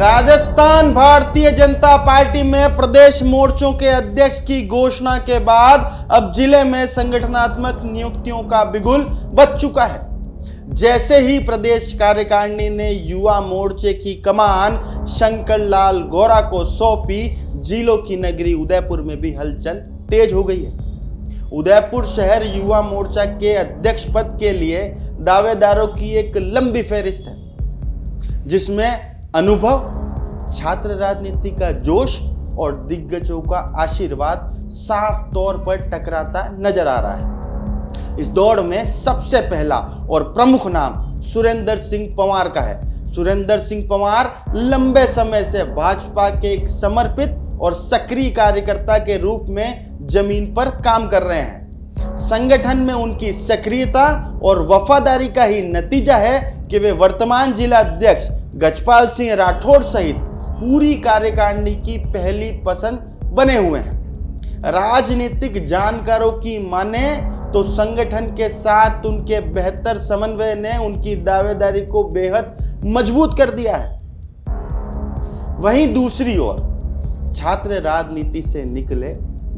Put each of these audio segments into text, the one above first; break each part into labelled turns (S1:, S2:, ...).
S1: Rajasthan Bharatiya Janata party में प्रदेश मोर्चों के अध्यक्ष की घोषणा के बाद अब जिले में संगठनात्मक नियुक्तियों का बिगुल बज चुका है। जैसे ही प्रदेश कार्यकारिणी ने युवा मोर्चे की कमान शंकर लाल गौरा को सौंपी, जिलों की नगरी उदयपुर में भी हलचल तेज हो गई है। उदयपुर शहर युवा मोर्चा के अध्यक्ष पद के लिए दावेदारों की एक लंबी फहरिस्त है, जिसमें अनुभव, छात्र राजनीति का जोश और दिग्गजों का आशीर्वाद साफ तौर पर टकराता नजर आ रहा है। इस दौड़ में सबसे पहला और प्रमुख नाम सुरेंद्र सिंह पंवार का है। सुरेंद्र सिंह पंवार लंबे समय से भाजपा के एक समर्पित और सक्रिय कार्यकर्ता के रूप में जमीन पर काम कर रहे हैं। संगठन में उनकी सक्रियता और वफादारी का ही नतीजा है कि वे वर्तमान जिला अध्यक्ष गजपाल सिंह राठौड़ सहित पूरी कार्यकारिणी की पहली पसंद बने हुए हैं। राजनीतिक जानकारों की माने तो संगठन के साथ उनके बेहतर समन्वय ने उनकी दावेदारी को बेहद मजबूत कर दिया है। वहीं दूसरी ओर छात्र राजनीति से निकले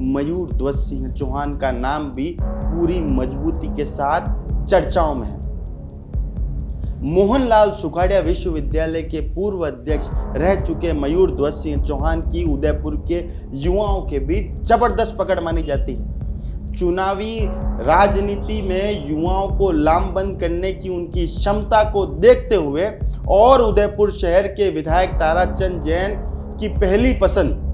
S1: मयूर ध्वज सिंह चौहान का नाम भी पूरी मजबूती के साथ चर्चाओं में है। मोहनलाल सुखाड़िया विश्वविद्यालय के पूर्व अध्यक्ष रह चुके मयूर ध्वज सिंह चौहान की उदयपुर के युवाओं के बीच जबरदस्त पकड़ मानी जाती है। चुनावी राजनीति में युवाओं को लामबंद करने की उनकी क्षमता को देखते हुए और उदयपुर शहर के विधायक ताराचंद जैन की पहली पसंद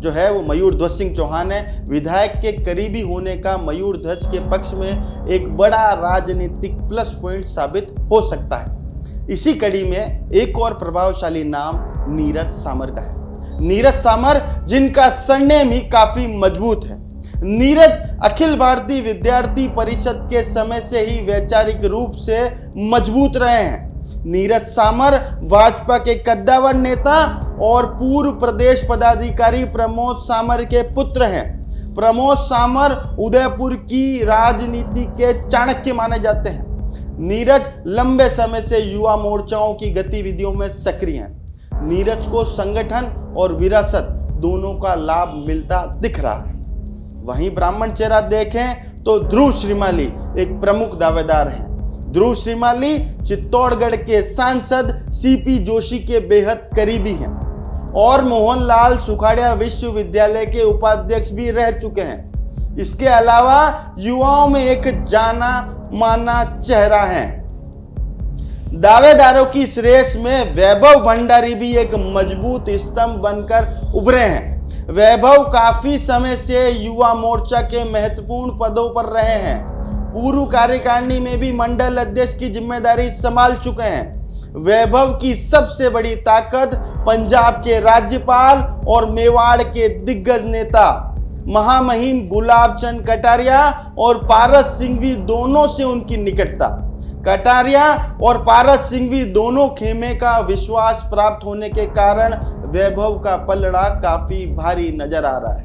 S1: जो है वो मयूर ध्वज सिंह चौहान है। विधायक के करीबी होने का मयूर ध्वज के पक्ष में एक बड़ा राजनीतिक प्लस पॉइंट साबित हो सकता है। इसी कड़ी में एक और प्रभावशाली नाम नीरज सामर का है। नीरज सामर, जिनका सरनेम ही काफी मजबूत है। नीरज अखिल भारतीय विद्यार्थी परिषद के समय से ही वैचारिक रूप से मजबूत रहे हैं। नीरज सामर भाजपा के कद्दावर नेता और पूर्व प्रदेश पदाधिकारी प्रमोद सामर के पुत्र हैं। प्रमोद सामर उदयपुर की राजनीति के चाणक्य माने जाते हैं। नीरज लंबे समय से युवा मोर्चाओं की गतिविधियों में सक्रिय हैं। नीरज को संगठन और विरासत दोनों का लाभ मिलता दिख रहा है। वहीं ब्राह्मण चेहरा देखें तो ध्रुव श्रीमाली एक प्रमुख दावेदार हैं। ध्रुव श्रीमाली चित्तौड़गढ़ के सांसद सीपी जोशी के बेहद करीबी हैं और मोहनलाल सुखाड़िया विश्वविद्यालय के उपाध्यक्ष भी रह चुके हैं। इसके अलावा युवाओं में एक जाना माना चेहरा है। दावेदारों की इस रेस में वैभव भंडारी भी एक मजबूत स्तंभ बनकर उभरे हैं। वैभव काफी समय से युवा मोर्चा के महत्वपूर्ण पदों पर रहे हैं। पूर्व कार्यकारिणी में भी मंडल अध्यक्ष की जिम्मेदारी संभाल चुके हैं। वैभव की सबसे बड़ी ताकत पंजाब के राज्यपाल और मेवाड़ के दिग्गज नेता महामहिम गुलाब चंद कटारिया और पारस सिंघवी दोनों से उनकी निकटता। कटारिया और पारस सिंघवी दोनों खेमे का विश्वास प्राप्त होने के कारण वैभव का पलड़ा काफी भारी नजर आ रहा है।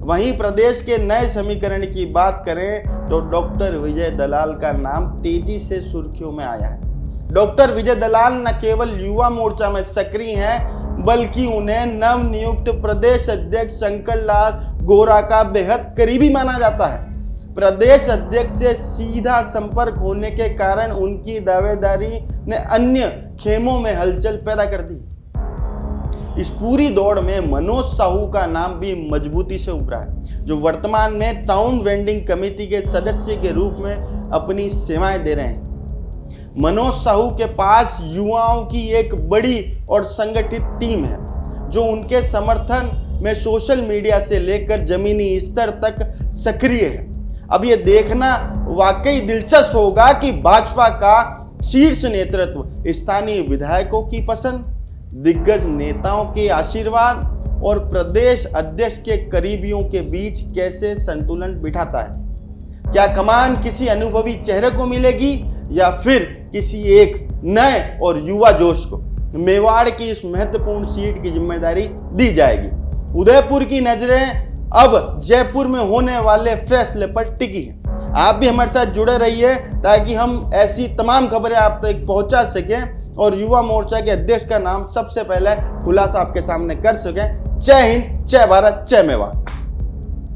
S1: वहीं प्रदेश के नए समीकरण की बात करें तो डॉक्टर विजय दलाल का नाम तेजी से सुर्खियों में आया है। डॉक्टर विजय दलाल न केवल युवा मोर्चा में सक्रिय हैं, बल्कि उन्हें नवनियुक्त प्रदेश अध्यक्ष शंकर लाल गौरा का बेहद करीबी माना जाता है। प्रदेश अध्यक्ष से सीधा संपर्क होने के कारण उनकी दावेदारी ने अन्य खेमों में हलचल पैदा कर दी। इस पूरी दौड़ में मनोज साहू का नाम भी मजबूती से उभरा है, जो वर्तमान में टाउन वेंडिंग कमेटी के सदस्य के रूप में अपनी सेवाएं दे रहे हैं। मनोज साहू के पास युवाओं की एक बड़ी और संगठित टीम है, जो उनके समर्थन में सोशल मीडिया से लेकर जमीनी स्तर तक सक्रिय है। अब ये देखना वाकई दिलचस्प होगा कि भाजपा का शीर्ष नेतृत्व स्थानीय विधायकों की पसंद, दिग्गज नेताओं के आशीर्वाद और प्रदेश अध्यक्ष के करीबियों के बीच कैसे संतुलन बिठाता है। क्या कमान किसी अनुभवी चेहरे को मिलेगी या फिर किसी एक नए और युवा जोश को? मेवाड़ की इस महत्वपूर्ण सीट की जिम्मेदारी दी जाएगी। उदयपुर की नजरें अब जयपुर में होने वाले फैसले पर टिकी हैं। आप भी हमारे साथ जुड़े रहिए ताकि हम ऐसी तमाम खबरें आप तक पहुंचा सकें और युवा मोर्चा के अध्यक्ष का नाम सबसे पहले खुलासा आपके सामने कर सकें। जय हिंद, जय भारत, जय मेवाड़।